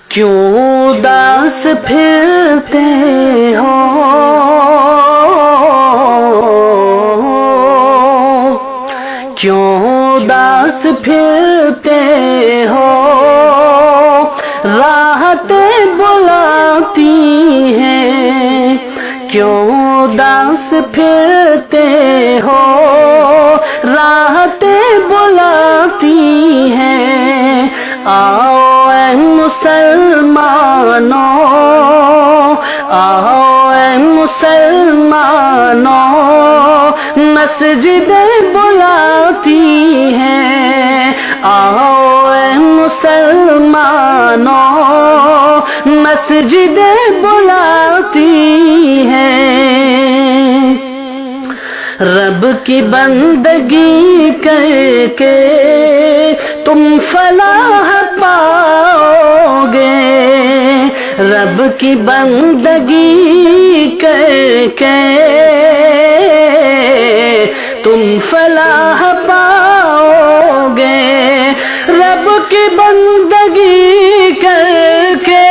کیوں اداس پھرتے ہو، کیوں اداس پھرتے ہو، راحتیں بلاتی ہیں، کیوں اداس پھرتے ہو، راحتیں بلاتی ہیں۔ آؤ اے مسلمانوں، آؤ اے مسلمانوں، مسجدیں بلاتی ہیں، آؤ اے مسلمانوں، مسجدیں بلاتی ہیں۔ رب کی بندگی کر کے تم فلاح پاؤ گے، رب کی بندگی کر کے تم فلاح پاؤ گے، رب کی بندگی کر کے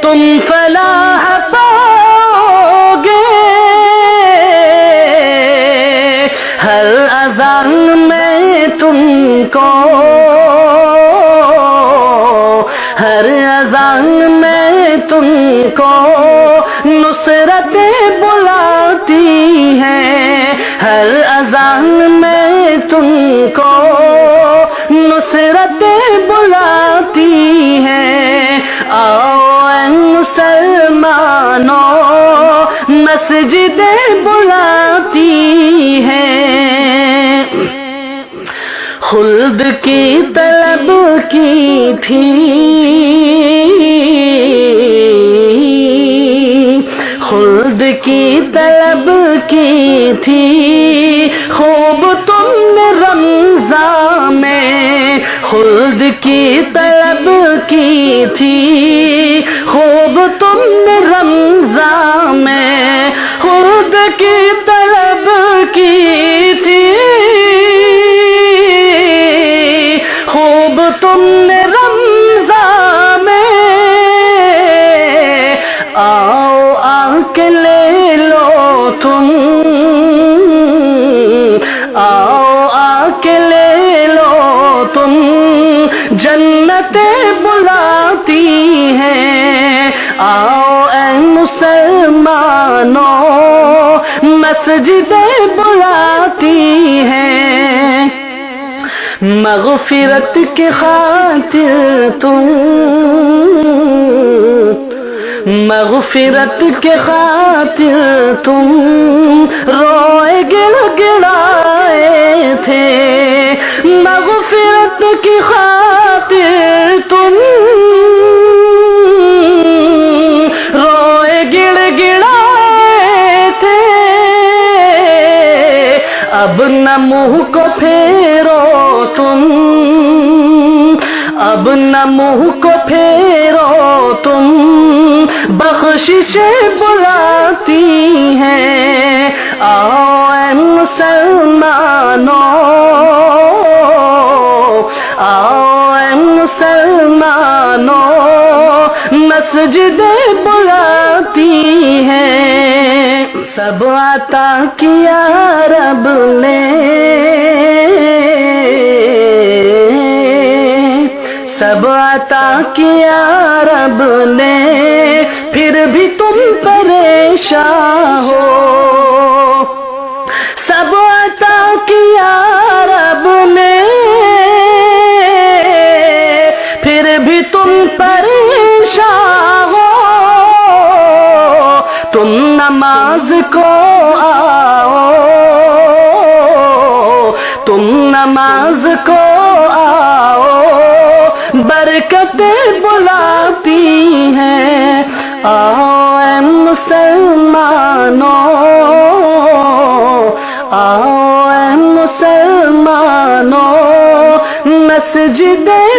تم فلاح پاؤ گے۔ ہر اذان میں تم کو، ہر اذان میں تم کو نصرتیں بلاتی ہیں، ہر اذان میں تم کو نصرتیں بلاتی ہیں۔ آؤ اے مسلمانوں، مسجدیں بلاتی ہیں۔ خلد کی طلب کی تھی، خلد کی طلب کی تھی، خوب تم نے رمضان میں، خلد کی طلب کی تھی، خوب تم نے رمضان میں، خلد کی طلب کی تھی، خوب تم نے رمضان میں، آؤ آ کے لے لو تم، آؤ آ کے لے لو تم، جنتیں بلاتی ہیں۔ آؤ اے مسلمانوں، مسجدیں بلاتی ہیں۔ مغفرت کی خاطر تم، مغفرت کی خاطر تم روئے گڑ گڑائے تھے، مغفرت کی خاطر تم روئے گڑ گڑائے تھے، اب نہ منہ کو پھیرو تم، اب نہ منہ کو پھیرو تم، بخششیں بلاتی ہیں۔ آؤ اے مسلمانوں، آؤ اے مسلمانوں، مسجدیں بلاتی ہیں۔ سب عطا کیا رب نے، سب عطا کیا رب نے، پھر بھی تم پریشان ہو، سب عطا کیا رب نے، پھر بھی تم پریشان ہو، تم نماز کو آؤ، تم نماز کو آؤ، برکتیں بلاتی ہیں۔ آؤ اے مسلمانوں، آؤ اے مسلمانوں، مسجدیں